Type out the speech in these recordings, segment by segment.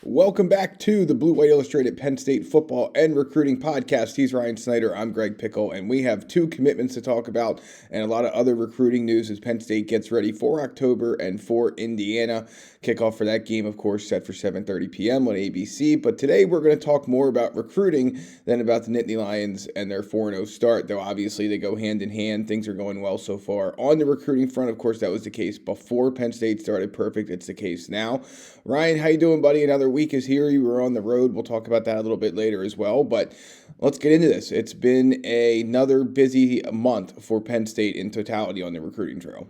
Welcome back to the Blue White Illustrated Penn State Football and Recruiting Podcast. He's Ryan Snyder. I'm Greg Pickel, and we have two commitments to talk about and a lot of other recruiting news as Penn State gets ready for October and for Indiana. Kickoff for that game, of course, set for 7:30 p.m. on ABC. But today we're going to talk more about recruiting than about the Nittany Lions and their 4-0 start, though obviously they go hand in hand. Things are going well so far. On the recruiting front, of course, that was the case before Penn State started perfect. It's the case now. Ryan, how you doing, buddy? Another week is here. You were on the road. We'll talk about that a little bit later as well. But let's get into this. It's been another busy month for Penn State in totality on the recruiting trail.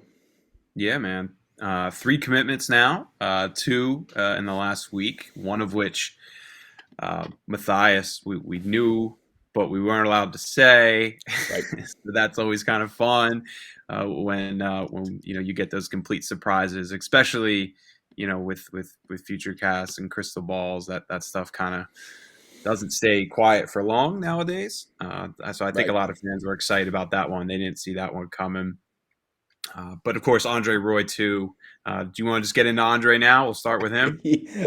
Yeah, man. 3 commitments now, 2 in the last week, one of which Mathias, we knew, but we weren't allowed to say. Right. So that's always kind of fun when you get those complete surprises, especially with future casts and crystal balls. That stuff kind of doesn't stay quiet for long nowadays. So I think a lot of fans were excited about that one. They didn't see that one coming. But of course, Andre Roye too. Do you want to just get into Andre now? We'll start with him.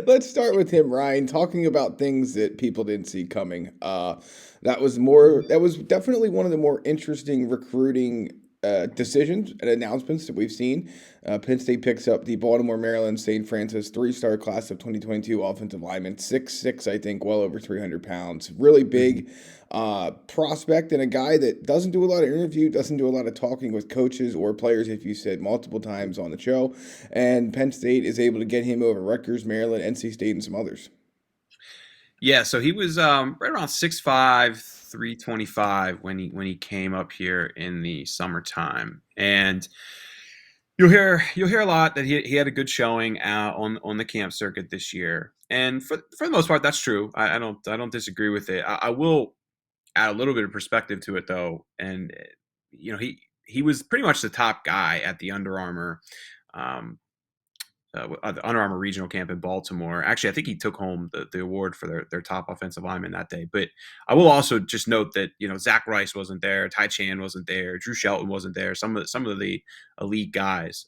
Let's start with him, Ryan. Talking about things that people didn't see coming. That was definitely one of the more interesting recruiting decisions and announcements that we've seen. Penn State picks up the Baltimore, Maryland, St. Francis 3-star class of 2022 offensive lineman, 6'6", I think, well over 300 pounds. Really big prospect, and a guy that doesn't do a lot of interview, doesn't do a lot of talking with coaches or players, if you said multiple times on the show. And Penn State is able to get him over Rutgers, Maryland, NC State, and some others. Yeah, so he was right around 6'5", 325 when he came up here in the summertime, and you'll hear a lot that he had a good showing on the camp circuit this year, and for the most part that's true. I don't disagree with it. I will add a little bit of perspective to it though, and he was pretty much the top guy at the Under Armour. The Under Armour regional camp in Baltimore. Actually, I think he took home the award for their top offensive lineman that day. But I will also just note that Zach Rice wasn't there, Ty Chan wasn't there, Drew Shelton wasn't there. Some of the elite guys.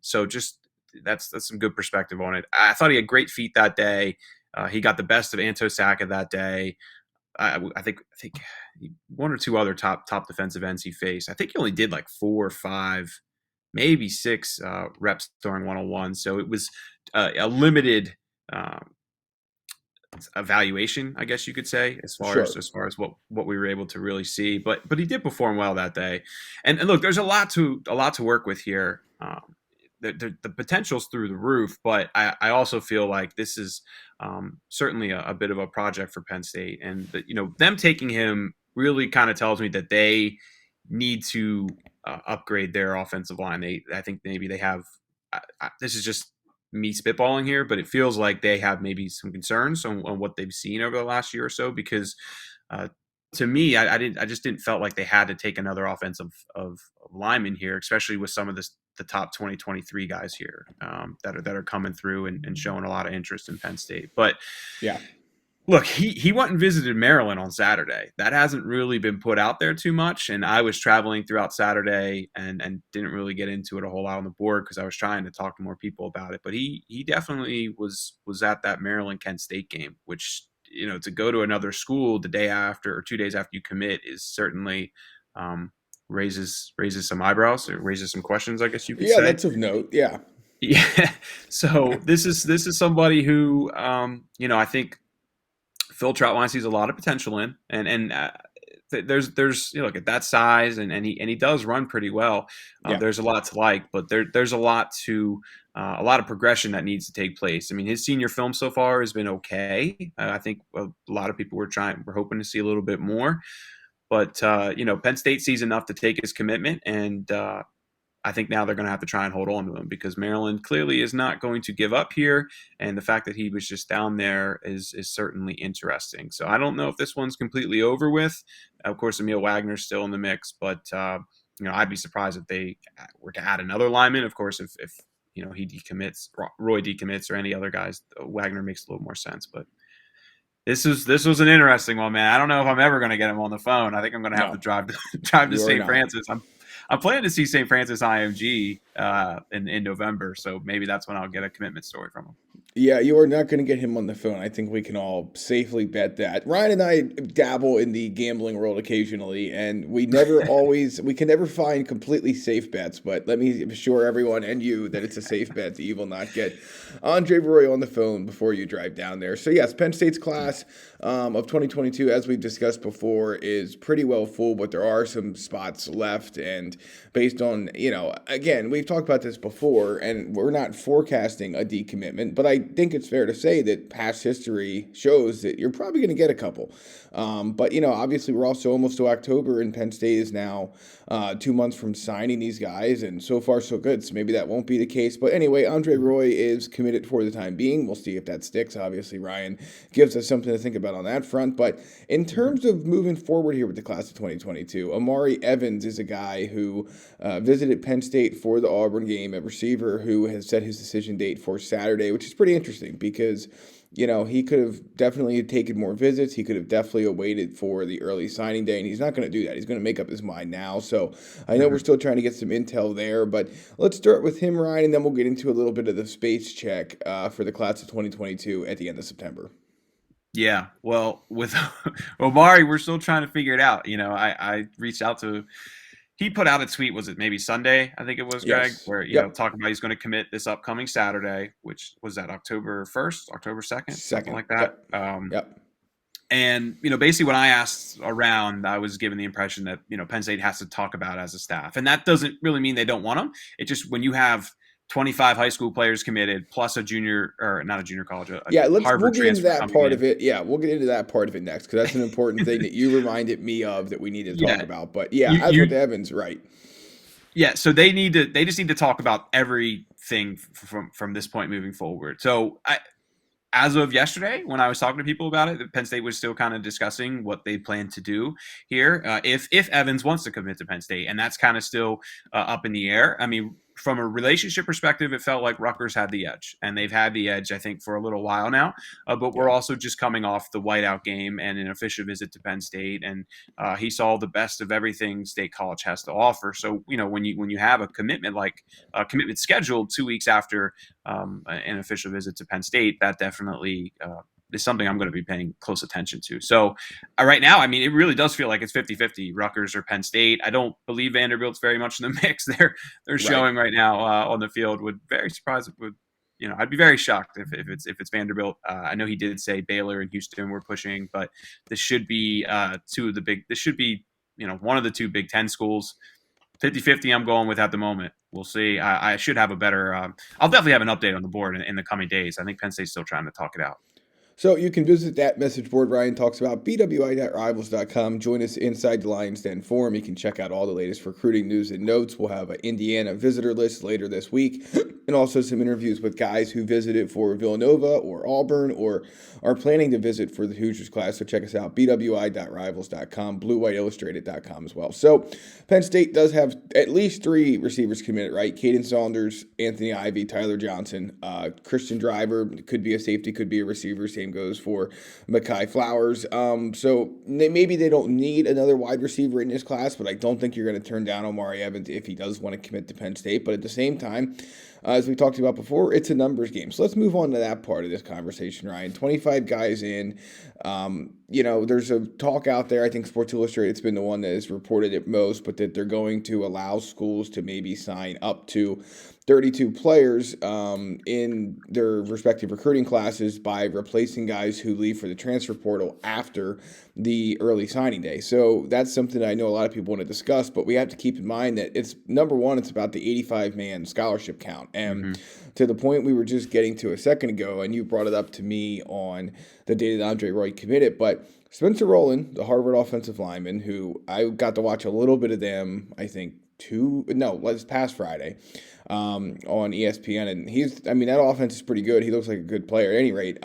So just that's some good perspective on it. I thought he had great feet that day. He got the best of Anto Saka that day. I think one or two other top defensive ends he faced. I think he only did like 4 or 5. Maybe 6 reps during one-on-one. So it was a limited evaluation, I guess you could say, as far as what we were able to really see. But he did perform well that day. And look, there's a lot to work with here. The potential's through the roof, but I also feel like this is certainly a bit of a project for Penn State. And them taking him really kind of tells me that they need to upgrade their offensive line. I think maybe they have. This is just me spitballing here, but it feels like they have maybe some concerns on what they've seen over the last year or so. Because to me, I just didn't felt like they had to take another offensive of lineman here, especially with some of the top 2023 guys here that are coming through and showing a lot of interest in Penn State. But yeah. Look, he went and visited Maryland on Saturday. That hasn't really been put out there too much, and I was traveling throughout Saturday and didn't really get into it a whole lot on the board because I was trying to talk to more people about it. But he definitely was at that Maryland-Kent State game, which to go to another school the day after or 2 days after you commit is certainly raises some eyebrows or raises some questions, I guess you could say. Yeah, that's of note. Yeah. Yeah. So this is somebody who I think Phil Troutwine sees a lot of potential in, and there's look at that size and he does run pretty well. There's a lot to like, but there's a lot of progression that needs to take place. I mean, his senior film so far has been okay. I think a lot of people were hoping to see a little bit more, but Penn State sees enough to take his commitment, and I think now they're going to have to try and hold on to him because Maryland clearly is not going to give up here. And the fact that he was just down there is certainly interesting. So I don't know if this one's completely over with. Of course, Emil Wagner's still in the mix, but I'd be surprised if they were to add another lineman. Of course, if he decommits, Roy decommits, or any other guys, Wagner makes a little more sense. But this was an interesting one, man. I don't know if I'm ever going to get him on the phone. I think I'm going to have to drive to St. Francis. I'm planning to see St. Francis IMG in November, so maybe that's when I'll get a commitment story from him. Yeah, you are not going to get him on the phone. I think we can all safely bet that. Ryan and I dabble in the gambling world occasionally, and we can never find completely safe bets. But let me assure everyone and you that it's a safe bet that you will not get Andre Roye on the phone before you drive down there. So, yes, Penn State's class of 2022, as we've discussed before, is pretty well full, but there are some spots left. And based on, again, we've talked about this before, and we're not forecasting a decommitment, but I think it's fair to say that past history shows that you're probably going to get a couple. But, obviously we're also almost to October, and Penn State is now 2 months from signing these guys, and so far so good. So maybe that won't be the case. But anyway, Andre Roye is committed for the time being. We'll see if that sticks. Obviously, Ryan gives us something to think about on that front. But in terms of moving forward here with the class of 2022, Amari Evans is a guy who visited Penn State for the Auburn game, a receiver who has set his decision date for Saturday, which is pretty interesting because he could have definitely taken more visits. He could have definitely waited for the early signing day, and he's not going to do that. He's going to make up his mind now. So I know we're still trying to get some intel there, but let's start with him, Ryan, and then we'll get into a little bit of the space check for the class of 2022 at the end of September. Yeah, well, with Omari, we're still trying to figure it out. I reached out to. He put out a tweet, was it maybe Sunday, I think it was, Greg, Yes. where, talking about he's going to commit this upcoming Saturday, which was that October 1st, October 2nd, something like that. Yep. And, basically when I asked around, I was given the impression that, Penn State has to talk about it as a staff. And that doesn't really mean they don't want them. It just, when you have 25 high school players committed, plus a junior, or not a junior college, we'll get into that part of it. Yeah, we'll get into that part of it next, because that's an important thing that you reminded me of that we need to talk about. But as with Evans, right. Yeah, so they just need to talk about everything from this point moving forward. So as of yesterday, when I was talking to people about it, Penn State was still kind of discussing what they plan to do here if Evans wants to commit to Penn State, and that's kind of still up in the air. I mean, from a relationship perspective, it felt like Rutgers had the edge, and they've had the edge, I think, for a little while now. But we're also just coming off the whiteout game and an official visit to Penn State, and he saw the best of everything State College has to offer. So, when you have a commitment like a commitment scheduled 2 weeks after an official visit to Penn State, that definitely is something I'm going to be paying close attention to. So right now, I mean, it really does feel like it's 50-50, Rutgers or Penn State. I don't believe Vanderbilt's very much in the mix. They're showing right now on the field. Would very surprised if would. I'd be very shocked if it's Vanderbilt. I know he did say Baylor and Houston were pushing, but this should be this should be one of the two Big Ten schools. 50-50 I'm going with at the moment. We'll see. I should have a better I'll definitely have an update on the board in the coming days. I think Penn State's still trying to talk it out. So you can visit that message board Ryan talks about, bwi.rivals.com. Join us inside the Lions Den forum. You can check out all the latest recruiting news and notes. We'll have an Indiana visitor list later this week, and also some interviews with guys who visited for Villanova or Auburn or are planning to visit for the Hoosiers class. So check us out, bwi.rivals.com, bluewhiteillustrated.com as well. So Penn State does have at least 3 receivers committed, right? Caden Saunders, Anthony Ivy, Tyler Johnson, Christian Driver, could be a safety, could be a receiver. Same goes for Mekhi Flowers. So maybe they don't need another wide receiver in this class, but I don't think you're going to turn down Amari Evans if he does want to commit to Penn State. But at the same time, as we talked about before, it's a numbers game. So let's move on to that part of this conversation, Ryan. 25 guys in. There's a talk out there. I think Sports Illustrated's been the one that has reported it most, but that they're going to allow schools to maybe sign up to 32 players in their respective recruiting classes by replacing guys who leave for the transfer portal after the early signing day. So that's something that I know a lot of people want to discuss, but we have to keep in mind that it's, number one, it's about the 85-man scholarship count. And to the point we were just getting to a second ago, and you brought it up to me on the day that Andre Roye committed, but Spencer Rowland, the Harvard offensive lineman, who I got to watch a little bit of them, I think, this past Friday on ESPN, and that offense is pretty good. He looks like a good player at any rate.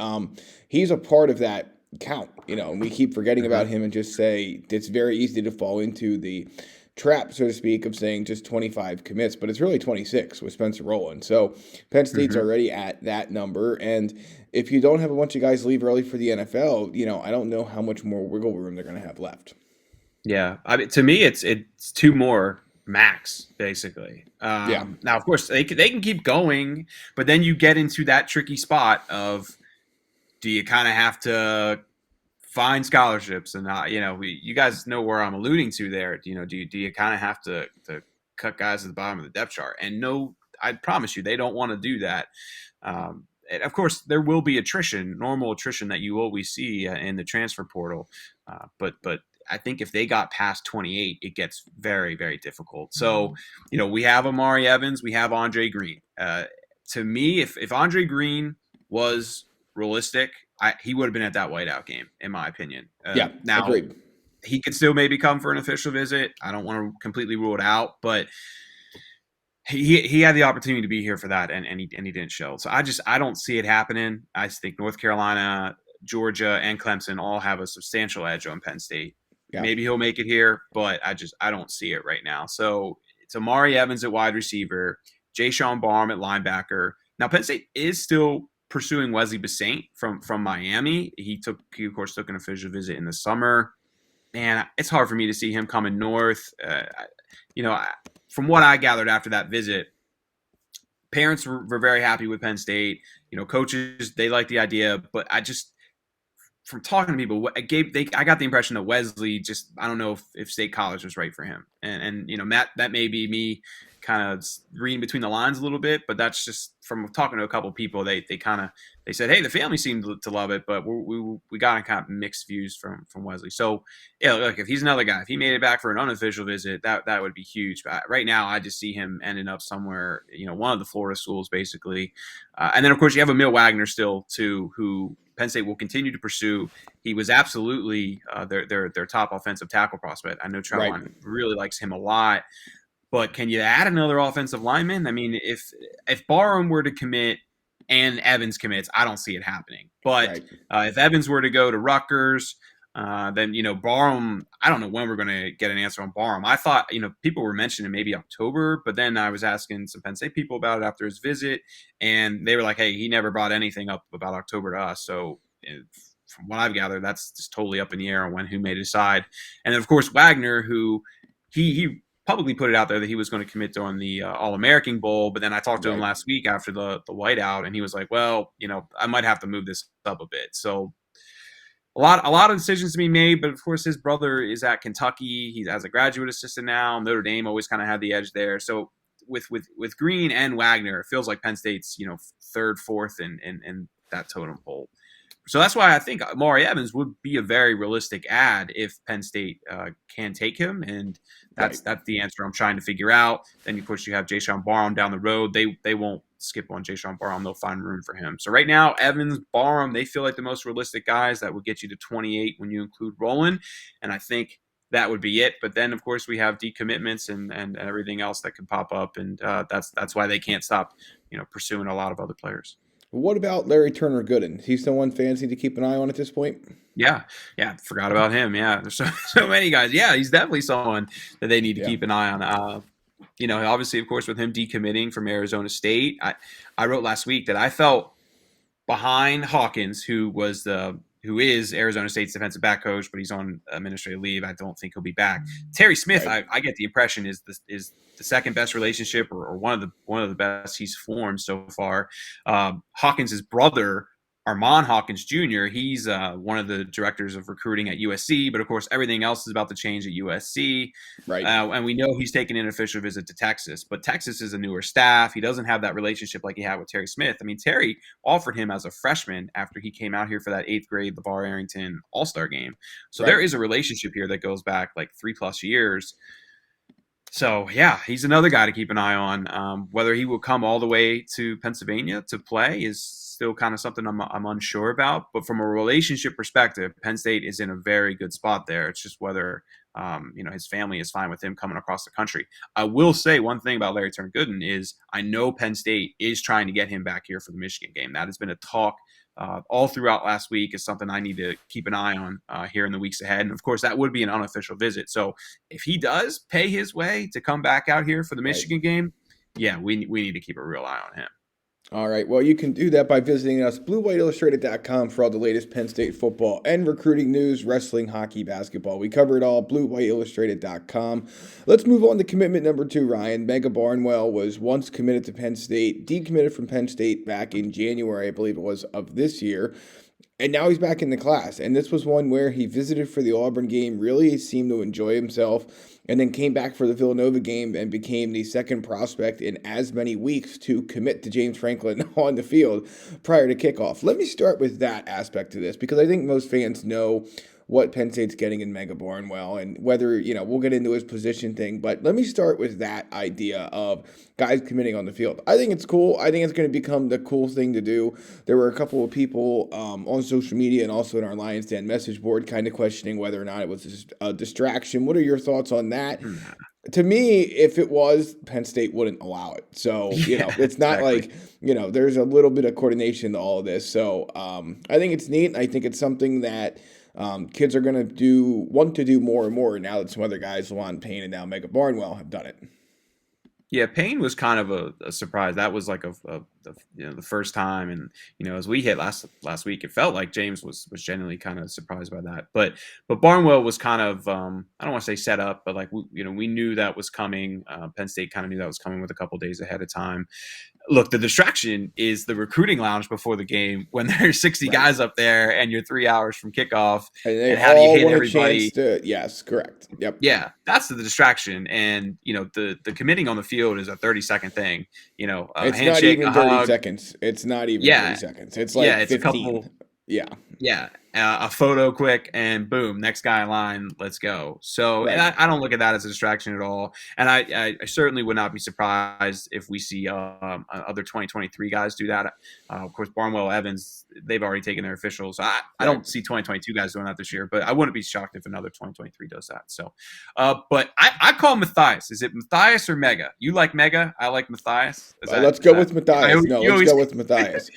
He's a part of that count, and we keep forgetting about him and just say it's very easy to fall into the trap, so to speak, of saying just 25 commits, but it's really 26 with Spencer Rowland. So Penn State's already at that number, and if you don't have a bunch of guys leave early for the NFL, I don't know how much more wiggle room they're going to have left. Yeah, I mean, to me, it's 2 more max, basically. Yeah. Now, of course, they can keep going, but then you get into that tricky spot of, do you kind of have to find scholarships? And you guys know where I'm alluding to there. Do you kind of have to cut guys at the bottom of the depth chart? And no, I promise you, they don't want to do that. And of course, there will be normal attrition that you always see in the transfer portal. But I think if they got past 28, it gets very, very difficult. So, we have Amari Evans, we have Andre Green. To me, if Andre Green was realistic, he would have been at that whiteout game, in my opinion. Now, agreed. He could still maybe come for an official visit. I don't want to completely rule it out, but he had the opportunity to be here for that, and he didn't show. So I don't see it happening. I think North Carolina, Georgia, and Clemson all have a substantial edge on Penn State. Yeah. Maybe he'll make it here, but I don't see it right now. So it's Amari Evans at wide receiver, Jayshawn Barham at linebacker. Now Penn State is still pursuing Wesley Bissaint from Miami. He of course took an official visit in the summer. Man, it's hard for me to see him coming north. From what I gathered after that visit, parents were very happy with Penn State. Coaches, they like the idea, but from talking to people, I got the impression that Wesley I don't know if State College was right for him. And Matt, that may be me kind of reading between the lines a little bit, but that's just from talking to a couple of people. They said, hey, the family seemed to love it, but we got kind of mixed views from Wesley. So yeah, look, if he's another guy, if he made it back for an unofficial visit, that would be huge. But right now, I just see him ending up somewhere, one of the Florida schools, basically. And then of course you have Emil Wagner still too, who Penn State will continue to pursue. He was absolutely their top offensive tackle prospect. I know Troutman really likes him a lot. But can you add another offensive lineman? I mean, if Barham were to commit and Evans commits, I don't see it happening. But if Evans were to go to Rutgers, then Barham. I don't know when we're going to get an answer on Barham. I thought people were mentioning maybe October, but then I was asking some Penn State people about it after his visit, and they were like, "Hey, he never brought anything up about October to us." So from what I've gathered, that's just totally up in the air on who may decide. And then of course Wagner, who he publicly put it out there that he was going to commit during the All-American Bowl, but then I talked to him last week after the whiteout, and he was like, well, I might have to move this up a bit. So a lot of decisions to be made, but of course his brother is at Kentucky. He has a graduate assistant now. Notre Dame always kind of had the edge there. So with Green and Wagner, it feels like Penn State's, third, fourth in that totem pole. So that's why I think Amari Evans would be a very realistic add if Penn State can take him, and that's the answer I'm trying to figure out. Then of course you have Jayshawn Barham down the road. They won't skip on Jayshawn Barham. They'll find room for him. So right now, Evans, Barham, they feel like the most realistic guys that would get you to 28 when you include Roland, and I think that would be it. But then of course we have decommitments and everything else that could pop up, and that's why they can't stop pursuing a lot of other players. What about Larry Turner-Gooden? Is he someone fancy to keep an eye on at this point? Yeah, forgot about him. Yeah, there's so many guys. Yeah, he's definitely someone that they need to keep an eye on. Obviously, of course, with him decommitting from Arizona State, I wrote last week that I felt behind Hawkins, who is Arizona State's defensive back coach, but he's on administrative leave. I don't think he'll be back. Terry Smith, I get the impression is the second best relationship or one of the best he's formed so far. Hawkins' brother, Armand Hawkins Jr., he's one of the directors of recruiting at USC, but of course everything else is about to change at USC. Right. And we know he's taking an official visit to Texas, but Texas is a newer staff. He doesn't have that relationship like he had with Terry Smith. I mean, Terry offered him as a freshman after he came out here for that 8th grade LeVar Arrington All-Star game. So there is a relationship here that goes back like 3+ years. So, yeah, he's another guy to keep an eye on. Whether he will come all the way to Pennsylvania to play is still kind of something I'm unsure about. But from a relationship perspective, Penn State is in a very good spot there. It's just whether his family is fine with him coming across the country. I will say one thing about Larry Turner-Gooden is I know Penn State is trying to get him back here for the Michigan game. That has been a talk all throughout last week. Is something I need to keep an eye on here in the weeks ahead. And, of course, that would be an unofficial visit. So if he does pay his way to come back out here for the Michigan game, yeah, we need to keep a real eye on him. All right. Well, you can do that by visiting us, bluewhiteillustrated.com, for all the latest Penn State football and recruiting news, wrestling, hockey, basketball. We cover it all, bluewhiteillustrated.com. Let's move on to commitment number 2, Ryan. Mega Barnwell was once committed to Penn State, decommitted from Penn State back in January, I believe it was, of this year. And now he's back in the class. And this was one where he visited for the Auburn game, really seemed to enjoy himself, and then came back for the Villanova game and became the second prospect in as many weeks to commit to James Franklin on the field prior to kickoff. Let me start with that aspect of this, because I think most fans know what Penn State's getting in Mega Barnwell and whether, we'll get into his position thing. But let me start with that idea of guys committing on the field. I think it's cool. I think it's going to become the cool thing to do. There were a couple of people on social media and also in our Lions Den message board kind of questioning whether or not it was a distraction. What are your thoughts on that? To me, if it was, Penn State wouldn't allow it. So, it's not exactly like, there's a little bit of coordination to all of this. So I think it's neat. I think it's something that kids are going to want to do more and more now that some other guys, Lon Payne and now Mega Barnwell, have done it. Yeah, Payne was kind of a surprise. That was like the first time, and as we hit last week, it felt like James was genuinely kind of surprised by that. But Barnwell was kind of I don't want to say set up, but like we knew that was coming. Penn State kind of knew that was coming with a couple days ahead of time. Look, the distraction is the recruiting lounge before the game when there's 60 guys up there and you're 3 hours from kickoff. And how do you hit everybody? Yes, correct. Yep. Yeah, that's the distraction. And, the committing on the field is a 30-second thing. It's not even 30 seconds. It's not even 30 seconds. It's like it's 15. A couple. Yeah. A photo quick and boom, next guy in line, let's go. So and I don't look at that as a distraction at all. And I certainly would not be surprised if we see other 2023 guys do that. Of course, Barnwell, Evans, they've already taken their officials. I don't see 2022 guys doing that this year, but I wouldn't be shocked if another 2023 does that. So, but I call Mathias. Is it Mathias or Mega? You like Mega? I like Mathias. Let's go with Mathias. Let's go with Mathias.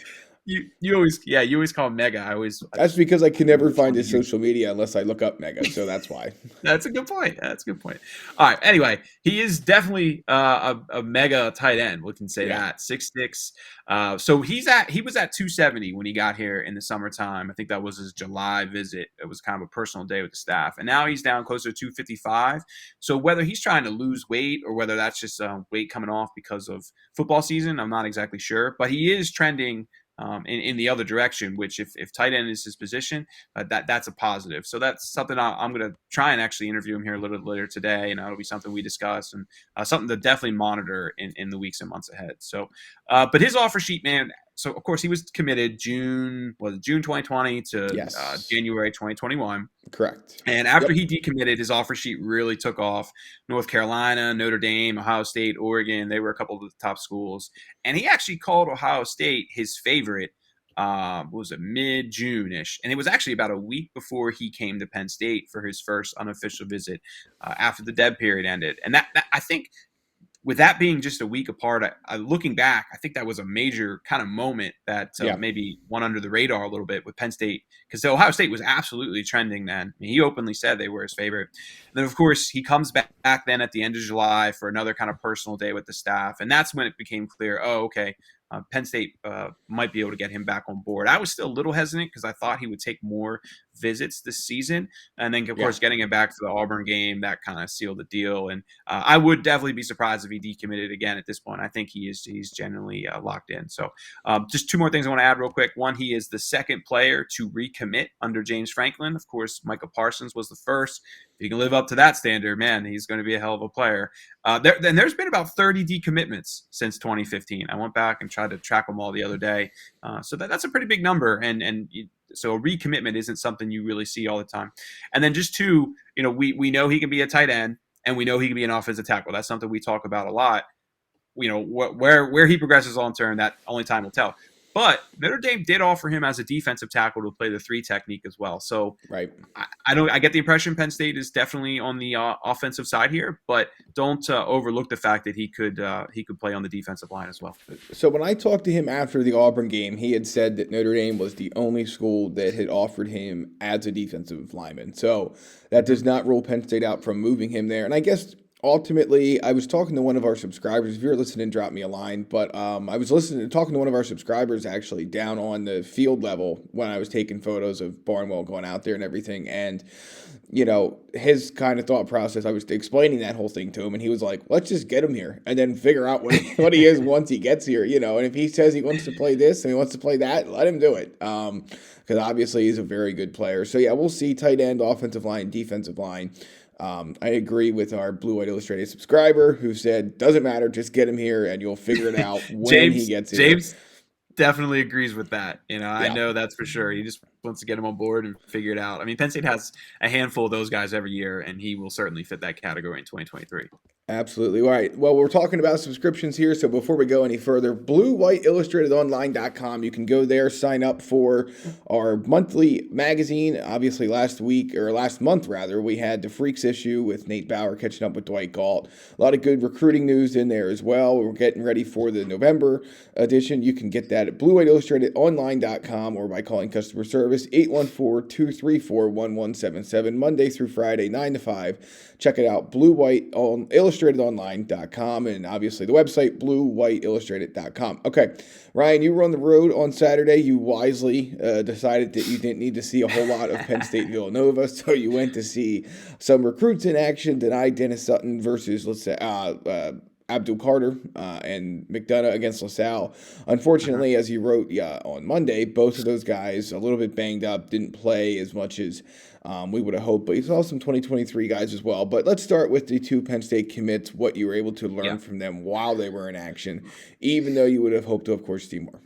You always call him Mega. That's because I can never find his social media unless I look up Mega, so that's why. That's a good point. All right. Anyway, he is definitely a mega tight end. We can say that 6'6". So he was at 270 when he got here in the summertime. I think that was his July visit. It was kind of a personal day with the staff, and now he's down closer to 255. So whether he's trying to lose weight or whether that's just weight coming off because of football season, I'm not exactly sure. But he is trending in the other direction, which if tight end is his position, that's a positive. So that's something I'm going to try and actually interview him here a little bit later today, and that'll be something we discuss and something to definitely monitor in the weeks and months ahead. So, but his offer sheet, man. So of course he was committed June 2020 to January 2021. Correct. And after he decommitted, his offer sheet really took off. North Carolina, Notre Dame, Ohio State, Oregon, they were a couple of the top schools. And he actually called Ohio State his favorite, was it mid-June-ish. And it was actually about a week before he came to Penn State for his first unofficial visit after the dead period ended. And that I think – with that being just a week apart, looking back, I think that was a major kind of moment that maybe went under the radar a little bit with Penn State, because Ohio State was absolutely trending then. I mean, he openly said they were his favorite. And then, of course, he comes back then at the end of July for another kind of personal day with the staff, and that's when it became clear, Penn State might be able to get him back on board. I was still a little hesitant because I thought he would take more visits this season. And then, of course, getting him back for the Auburn game, that kind of sealed the deal. And I would definitely be surprised if he decommitted again at this point. I think he's generally locked in. So just two more things I want to add real quick. One, he is the second player to recommit under James Franklin. Of course, Micah Parsons was the first. If he can live up to that standard, man, he's going to be a hell of a player. There's been about 30 decommitments since 2015. I went back and tried to track them all the other day. So that's a pretty big number. So a recommitment isn't something you really see all the time. And then just two, we know he can be a tight end and we know he can be an offensive tackle. That's something we talk about a lot. Where he progresses long term, that only time will tell. But Notre Dame did offer him as a defensive tackle to play the 3 technique as well. So right. I get the impression Penn State is definitely on the offensive side here, but don't overlook the fact that he could play on the defensive line as well. So when I talked to him after the Auburn game, he had said that Notre Dame was the only school that had offered him as a defensive lineman. So that does not rule Penn State out from moving him there. And I guess ultimately, I was talking to one of our subscribers. If you're listening, drop me a line. But I was talking to one of our subscribers actually down on the field level when I was taking photos of Barnwell going out there and everything. And his kind of thought process, I was explaining that whole thing to him, and he was like, let's just get him here and then figure out what he is once he gets here, and if he says he wants to play this and he wants to play that, let him do it. Because obviously he's a very good player. So yeah, we'll see tight end, offensive line, defensive line. I agree with our Blue White Illustrated subscriber who said, doesn't matter, just get him here and you'll figure it out when he gets here. James definitely agrees with that. Yeah. I know that's for sure. He just wants to get him on board and figure it out. I mean, Penn State has a handful of those guys every year, and he will certainly fit that category in 2023. Absolutely. All right. Well, we're talking about subscriptions here. So before we go any further, BlueWhiteIllustratedOnline.com. You can go there, sign up for our monthly magazine. Obviously, last month, we had the Freaks issue with Nate Bauer catching up with Dwight Galt. A lot of good recruiting news in there as well. We're getting ready for the November edition. You can get that at BlueWhiteIllustratedOnline.com or by calling customer service 814-234-1177, Monday through Friday, 9 to 5. Check it out, BlueWhiteIllustratedOnline.com, and obviously the website, BlueWhiteIllustrated.com. Okay, Ryan, you were on the road on Saturday. You wisely decided that you didn't need to see a whole lot of Penn State Villanova, so you went to see some recruits in action, Dani Dennis-Sutton versus, Abdul Carter and McDonagh against LaSalle. Unfortunately, as you wrote on Monday, both of those guys a little bit banged up, didn't play as much as we would have hoped, but you saw some 2023 guys as well. But let's start with the two Penn State commits, what you were able to learn from them while they were in action, even though you would have hoped to, of course, see more.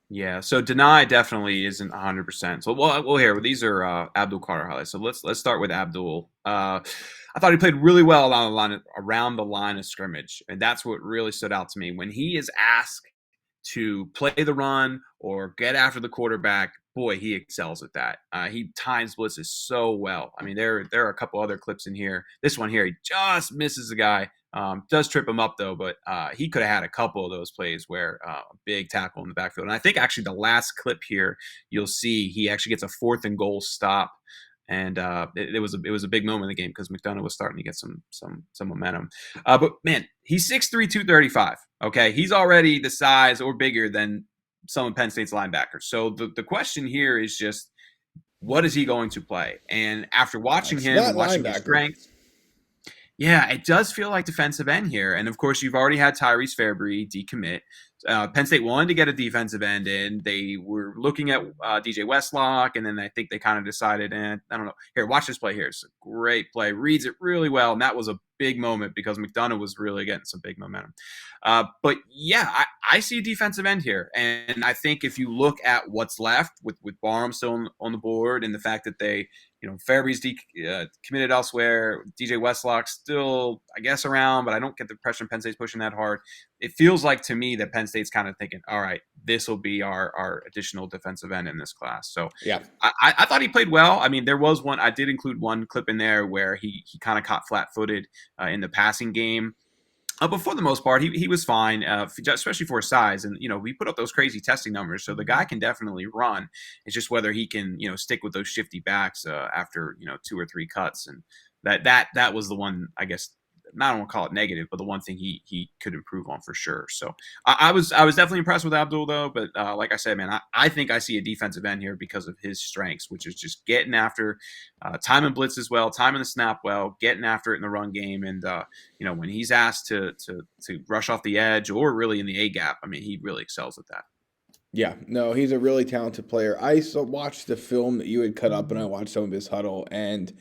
Yeah, so Dani definitely isn't 100%. So we'll hear. These are Abdul Carter highlights. So let's start with Abdul. I thought he played really well around the line of scrimmage, and that's what really stood out to me. When he is asked to play the run or get after the quarterback, boy, he excels at that. He times blitzes so well. I mean, there are a couple other clips in here. This one here, he just misses the guy. Does trip him up, though, but he could have had a couple of those plays where a big tackle in the backfield. And I think actually the last clip here, you'll see he actually gets a 4th and goal stop. And it was a big moment in the game because McDonough was starting to get some momentum. But, man, he's 6'3", 235. Okay, he's already the size or bigger than some of Penn State's linebackers. So the question here is just, what is he going to play? And after watching him and watching his strengths, yeah, it does feel like defensive end here. And, of course, you've already had Tyrese Fairbury decommit. Penn State wanted to get a defensive end in. They were looking at DJ Westlock, and then I think they kind of decided, I don't know. Here, watch this play here. It's a great play. Reads it really well, and that was a big moment because McDonough was really getting some big momentum. But, yeah, I see a defensive end here. And I think if you look at what's left with Barham still on the board and the fact that they – Fairbury's committed elsewhere. DJ Westlock still, I guess, around, but I don't get the impression Penn State's pushing that hard. It feels like to me that Penn State's kind of thinking, all right, this will be our additional defensive end in this class. So yeah, I thought he played well. I mean, there was one, I did include one clip in there where he kind of caught flat-footed in the passing game. But for the most part, he was fine, especially for his size. And, we put up those crazy testing numbers, so the guy can definitely run. It's just whether he can, stick with those shifty backs after, 2 or 3 cuts. And that was the one, I guess, I don't want to call it negative, but the one thing he could improve on for sure. So I was definitely impressed with Abdul, though. But like I said, man, I think I see a defensive end here because of his strengths, which is just getting after time and blitz as well, time in the snap well, getting after it in the run game. And, when he's asked to rush off the edge or really in the A gap, I mean, he really excels at that. Yeah, no, he's a really talented player. I watched the film that you had cut up, and I watched some of his huddle, and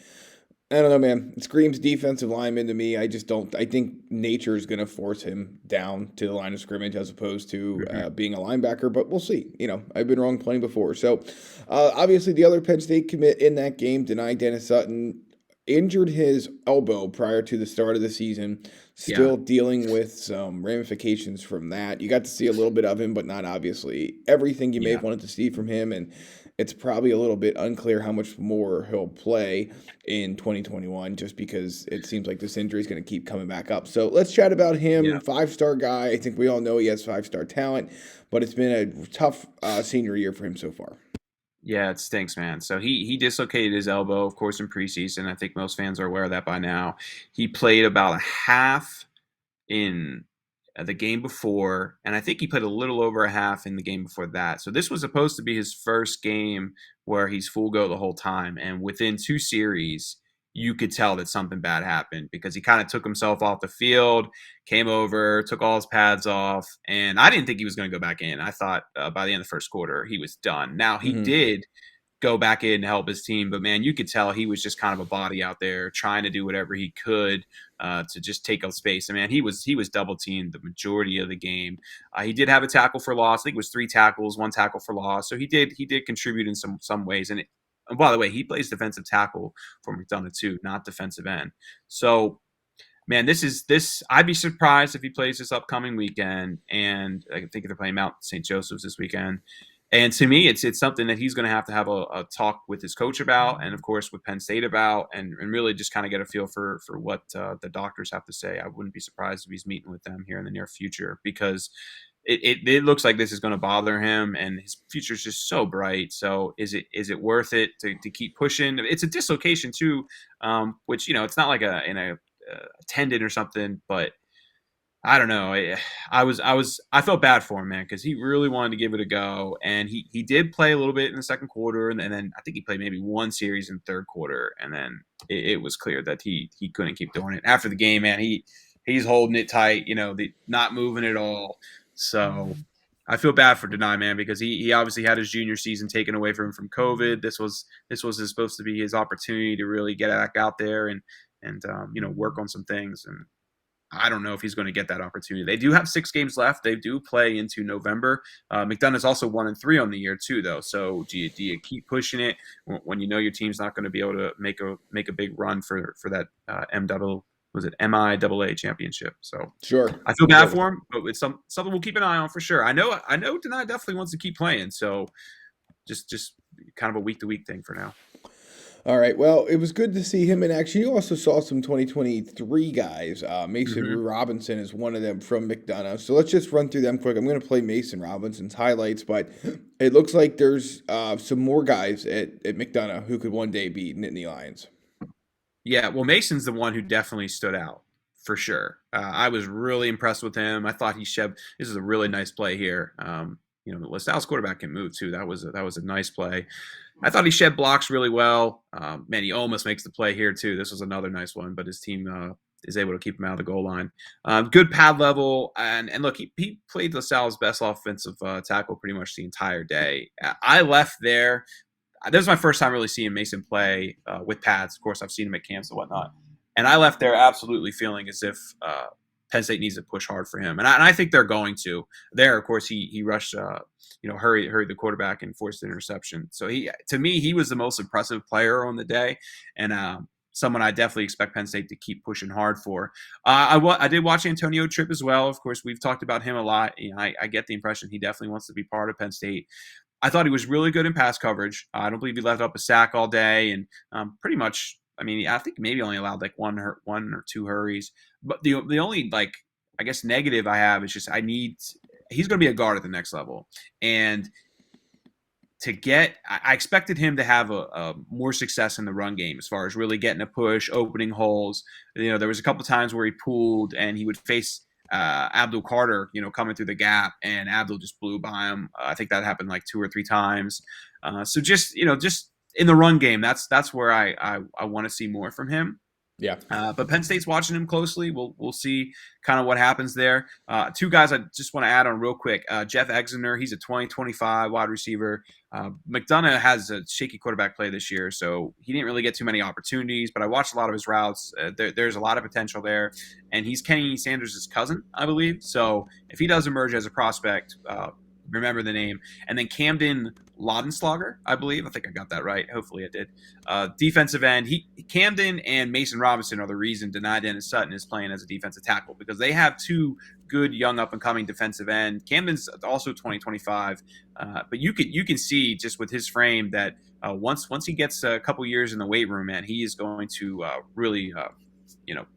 I don't know, man. It screams defensive lineman to me. I just don't. I think nature is going to force him down to the line of scrimmage as opposed to being a linebacker, but we'll see. I've been wrong plenty before. So, obviously, the other Penn State commit in that game, Dani Dennis-Sutton, injured his elbow prior to the start of the season, still dealing with some ramifications from that. You got to see a little bit of him, but not obviously everything you may have wanted to see from him, and it's probably a little bit unclear how much more he'll play in 2021 just because it seems like this injury is going to keep coming back up. So let's chat about him. 5-star guy. I think we all know he has 5-star talent, but it's been a tough senior year for him so far. Yeah, it stinks, man. So he dislocated his elbow, of course, in preseason. I think most fans are aware of that by now. He played about a half in the game before, and I think he played a little over a half in the game before that. So this was supposed to be his first game where he's full go the whole time. And within 2 series, you could tell that something bad happened because he kind of took himself off the field, came over, took all his pads off, and I didn't think he was going to go back in. I thought by the end of the first quarter he was done. Now he did go back in to help his team. But man, you could tell he was just kind of a body out there trying to do whatever he could to just take up space. And man, he was double teamed the majority of the game. He did have a tackle for loss. I think it was 3 tackles, 1 tackle for loss. So he did contribute in some ways. And by the way, he plays defensive tackle for McDonogh too, not defensive end. So man, this. I'd be surprised if he plays this upcoming weekend. And I think they're playing Mount St. Joseph's this weekend. And to me, it's something that he's going to have a talk with his coach about, and of course with Penn State about, and really just kind of get a feel for what the doctors have to say. I wouldn't be surprised if he's meeting with them here in the near future because it looks like this is going to bother him, and his future is just so bright. So is it worth it to keep pushing? It's a dislocation too, which it's not like a tendon or something, but I don't know. I felt bad for him, man, because he really wanted to give it a go, and he did play a little bit in the second quarter, and then I think he played maybe 1 series in the third quarter, and then it was clear that he couldn't keep doing it. After the game, man, he's holding it tight, not moving at all. So I feel bad for Dani, man, because he obviously had his junior season taken away from him from COVID. This was supposed to be his opportunity to really get back out there and work on some things. And I don't know if he's going to get that opportunity. They do have 6 games left. They do play into November. McDonough is also 1-3 on the year too, though. So do you keep pushing it when you know your team's not going to be able to make a big run for that MIAA championship? So Sure, I feel bad for him, but it's something we'll keep an eye on for sure. I know Dani definitely wants to keep playing. So just kind of a week to week thing for now. All right. Well, it was good to see him in action. You also saw some 2023 guys. Mason Robinson is one of them from McDonough. So let's just run through them quick. I'm going to play Mason Robinson's highlights, but it looks like there's some more guys at McDonough who could one day be Nittany Lions. Yeah, well, Mason's the one who definitely stood out for sure. I was really impressed with him. I thought this is a really nice play here. The LaSalle's quarterback can move too. That was a nice play. I thought he shed blocks really well. Man, he almost makes the play here too. This was another nice one, but his team is able to keep him out of the goal line. Good pad level, and look, he played LaSalle's best offensive tackle pretty much the entire day. I left there. This was my first time really seeing Mason play with pads. Of course, I've seen him at camps and whatnot, and I left there absolutely feeling as if Penn State needs to push hard for him, and I think they're going to. There, of course, he rushed, hurried the quarterback and forced an interception. So to me, he was the most impressive player on the day, and someone I definitely expect Penn State to keep pushing hard for. I did watch Antonio Tripp as well. Of course, we've talked about him a lot. I get the impression he definitely wants to be part of Penn State. I thought he was really good in pass coverage. I don't believe he left up a sack all day, and pretty much. I mean, I think maybe only allowed like 1 or 2 hurries. But the only I guess negative I have is just he's going to be a guard at the next level, and I expected him to have a more success in the run game as far as really getting a push, opening holes. There was a couple times where he pulled and he would face Abdul Carter, coming through the gap, and Abdul just blew by him. I think that happened like 2 or 3 times. So just in the run game, that's where I want to see more from him. Yeah. But Penn State's watching him closely. We'll see kind of what happens there. 2 guys I just want to add on real quick. Jeff Exener, he's a 2025 wide receiver. McDonough has a shaky quarterback play this year, so he didn't really get too many opportunities, but I watched a lot of his routes. There's a lot of potential there, and he's Kenny Sanders' cousin, I believe. So if he does emerge as a prospect, remember the name. And then Camden Laudenslager, I believe. I think I got that right. Hopefully I did. Defensive end. Camden and Mason Robinson are the reason Dani Dennis-Sutton is playing as a defensive tackle, because they have 2 good young up-and-coming defensive end. Camden's also 2025. But you can see just with his frame that once he gets a couple years in the weight room, man, he is going to really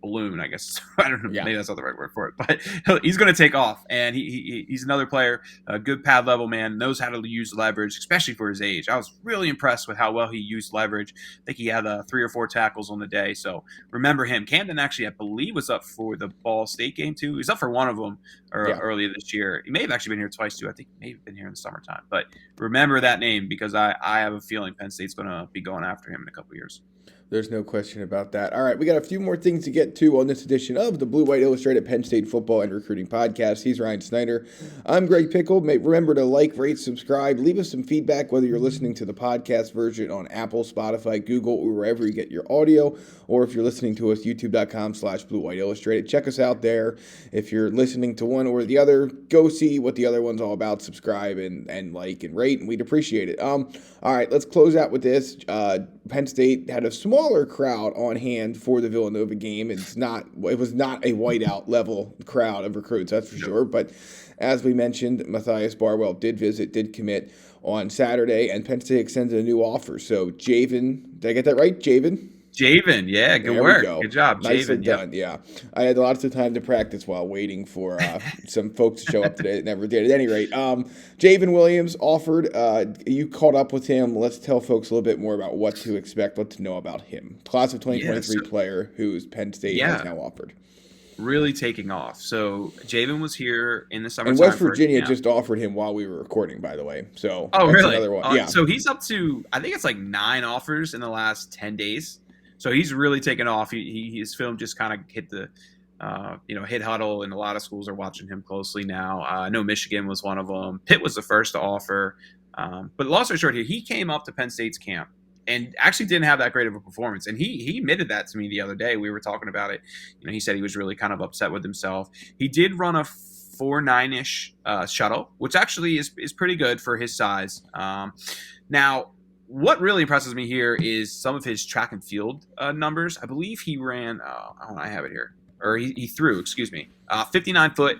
balloon, I guess. I don't know. Yeah. Maybe that's not the right word for it, but he's going to take off. And he's another player, a good pad level man, knows how to use leverage, especially for his age. I was really impressed with how well he used leverage. I think he had 3 or 4 tackles on the day. So remember him. Camden actually, I believe, was up for the Ball State game too. He was up for one of them earlier this year. He may have actually been here twice too. I think he may have been here in the summertime. But remember that name, because I have a feeling Penn State's going to be going after him in a couple of years. There's no question about that. All right, we got a few more things to get to on this edition of the Blue White Illustrated Penn State Football and Recruiting Podcast. He's Ryan Snyder. I'm Greg Pickel. Remember to like, rate, subscribe. Leave us some feedback, whether you're listening to the podcast version on Apple, Spotify, Google, or wherever you get your audio, or if you're listening to us, youtube.com/Blue White Illustrated. Check us out there. If you're listening to one or the other, go see what the other one's all about. Subscribe and like and rate, and we'd appreciate it. All right, let's close out with this. Penn State had a smaller crowd on hand for the Villanova game. It was not a whiteout level crowd of recruits, that's for sure. But as we mentioned, Mathias Barnwell did commit on Saturday, and Penn State extended a new offer. So Javen, did I get that right? Javen, yeah, good work. Good job, Nicely Javen. done, yeah. I had lots of time to practice while waiting for some folks to show up today that never did. At any rate, Javen Williams offered. You caught up with him. Let's tell folks a little bit more about what to expect, what to know about him. Class of 2023 player who's Penn State has now offered. Really taking off. So Javen was here in the summer. And West Virginia just offered him while we were recording, by the way. So really? Another one. Yeah. So he's up to, I think it's like 9 offers in the last 10 days. So he's really taken off. His film just kind of hit the, hit huddle, and a lot of schools are watching him closely now. I know Michigan was one of them. Pitt was the first to offer. But long story short here, he came up to Penn State's camp and actually didn't have that great of a performance. And he admitted that to me the other day. We were talking about it. He said he was really kind of upset with himself. He did run a 4.9-ish shuttle, which actually is pretty good for his size. Now, what really impresses me here is some of his track and field numbers. I believe he ran, I have it here, or he threw, 59-foot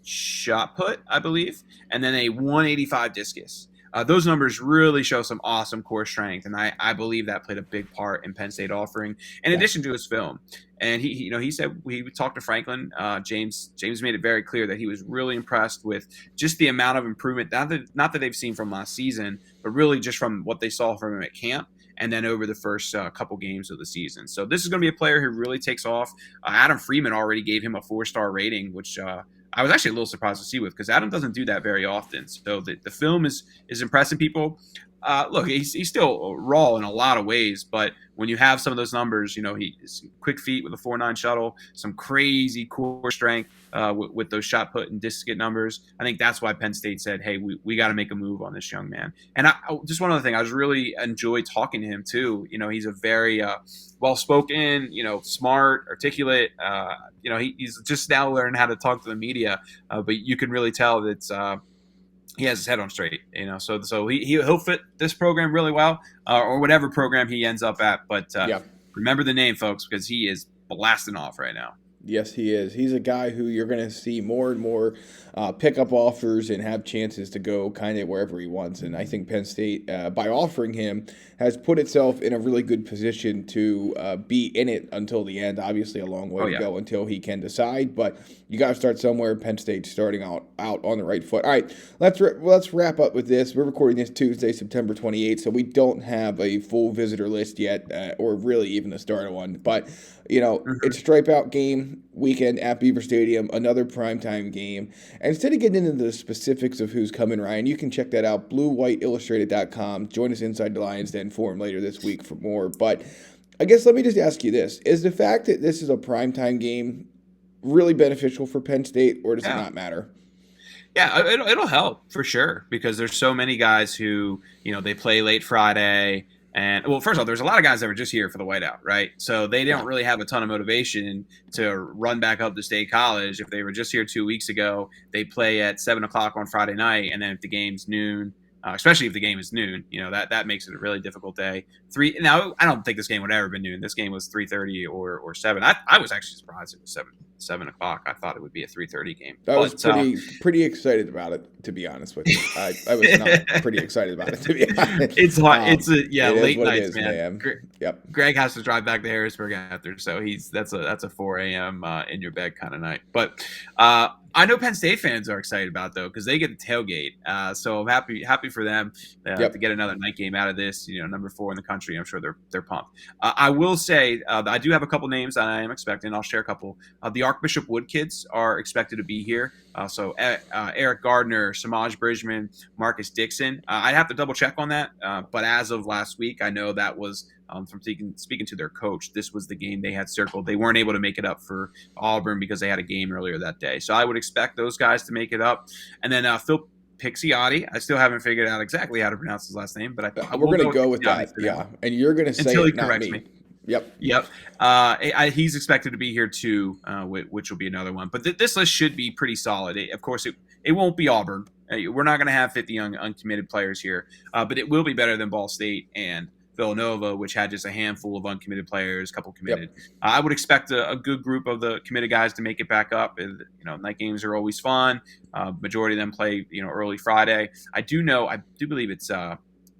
shot put, I believe, and then a 185 discus. Those numbers really show some awesome core strength, and I believe that played a big part in Penn State offering, in addition to his film. And he said we talked to Franklin. James made it very clear that he was really impressed with just the amount of improvement, not that they've seen from last season, but really just from what they saw from him at camp and then over the first couple games of the season. So this is going to be a player who really takes off. Adam Freeman already gave him a 4-star rating, which I was actually a little surprised to see with, because Adam doesn't do that very often. So the film is impressing people. Look, he's still raw in a lot of ways, but when you have some of those numbers, he's quick feet with a 4.9 shuttle, some crazy core strength with those shot put and discus numbers. I think that's why Penn State said, hey, we got to make a move on this young man. And just one other thing, I was really enjoyed talking to him too. He's a very well-spoken, smart, articulate. He's just now learning how to talk to the media, but you can really tell that he has his head on straight, so he'll fit this program really well, or whatever program he ends up at. But remember the name, folks, because he is blasting off right now. Yes, he is. He's a guy who you're going to see more and more pick up offers and have chances to go kind of wherever he wants. And I think Penn State, by offering him, has put itself in a really good position to be in it until the end. Obviously, a long way to go until he can decide. But you got to start somewhere. Penn State starting out on the right foot. All right, let's wrap up with this. We're recording this Tuesday, September 28th, so we don't have a full visitor list yet, or really even the start of one. But it's a stripe-out game weekend at Beaver Stadium, another primetime game. And instead of getting into the specifics of who's coming, Ryan, you can check that out, bluewhiteillustrated.com. Join us inside the Lions Den Forum later this week for more. But I guess let me just ask you this. Is the fact that this is a primetime game really beneficial for Penn State, or does it not matter? Yeah, it'll help for sure, because there's so many guys who, they play late Friday. And, well, first of all, there's a lot of guys that were just here for the whiteout, right? So they don't really have a ton of motivation to run back up to State College. If they were just here 2 weeks ago, they play at 7 o'clock on Friday night, and then if the game's noon, especially if the game is noon, that makes it a really difficult day. Now, I don't think this game would ever been noon. This game was 3:30 or 7. I was actually surprised it was 7 o'clock. I thought it would be a 3:30 game. I was pretty excited about it, to be honest with you. I was not pretty excited about it, to be honest. It's hot. It's late nights, man. Yep. Greg has to drive back to Harrisburg after, so that's a 4 a.m. In your bed kind of night. But I know Penn State fans are excited about it, though, because they get the tailgate. So I'm happy for them to get another night game out of this. Number 4 in the country. I'm sure they're pumped. I will say I do have a couple names that I am expecting. I'll share a couple. The Archbishop Wood kids are expected to be here. So Eric Gardner, Samaj Bridgman, Marcus Dixon. I'd have to double check on that. But as of last week, I know that was from speaking to their coach, this was the game they had circled. They weren't able to make it up for Auburn because they had a game earlier that day. So I would expect those guys to make it up. And then Phil Pixiotti, I still haven't figured out exactly how to pronounce his last name, but we're going to go with that. Yeah, and you're going to say until he it, not corrects me. Yep. He's expected to be here too, which will be another one. But this list should be pretty solid. Of course, it won't be Auburn. We're not going to have 50 uncommitted players here, but it will be better than Ball State and Villanova, which had just a handful of uncommitted players, a couple committed. Yep. I would expect a good group of the committed guys to make it back up. And, night games are always fun. Majority of them play, early Friday. I do believe it's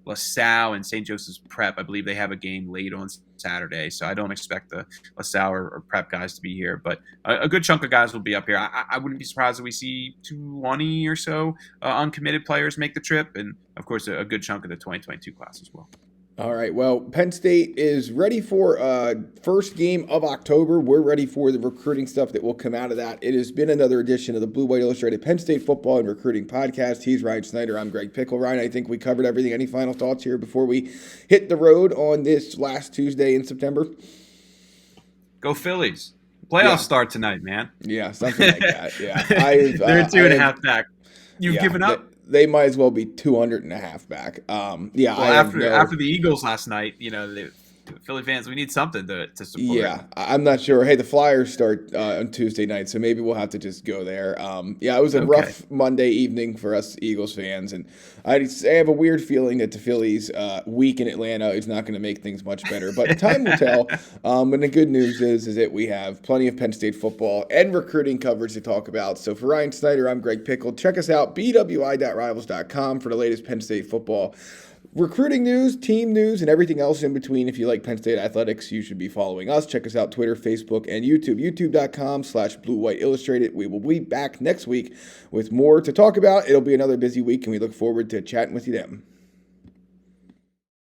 LaSalle and St. Joseph's Prep. I believe they have a game late on Saturday, so I don't expect the LaSalle or Prep guys to be here. But a good chunk of guys will be up here. I wouldn't be surprised if we see 20 or so uncommitted players make the trip, and of course a good chunk of the 2022 class as well. All right. Well, Penn State is ready for first game of October. We're ready for the recruiting stuff that will come out of that. It has been another edition of the Blue White Illustrated Penn State Football and Recruiting Podcast. He's Ryan Snyder. I'm Greg Pickel. Ryan, I think we covered everything. Any final thoughts here before we hit the road on this last Tuesday in September? Go Phillies. Playoffs start tonight, man. Yeah, something like that. Yeah. They're 2.5 back. You've given up? They might as well be 200.5 back. After the Eagles last night, the Philly fans, we need something to support. Yeah, I'm not sure. Hey, the Flyers start on Tuesday night, so maybe we'll have to just go there. It was a rough Monday evening for us Eagles fans, and I have a weird feeling that the Phillies' week in Atlanta is not going to make things much better. But time will tell. And the good news is that we have plenty of Penn State football and recruiting coverage to talk about. So for Ryan Snyder, I'm Greg Pickel. Check us out, bwi.rivals.com for the latest Penn State football recruiting news, team news, and everything else in between. If you like Penn State athletics, you should be following us. Check us out Twitter, Facebook, and YouTube. YouTube.com/Blue White Illustrated. We will be back next week with more to talk about. It'll be another busy week, and we look forward to chatting with you then.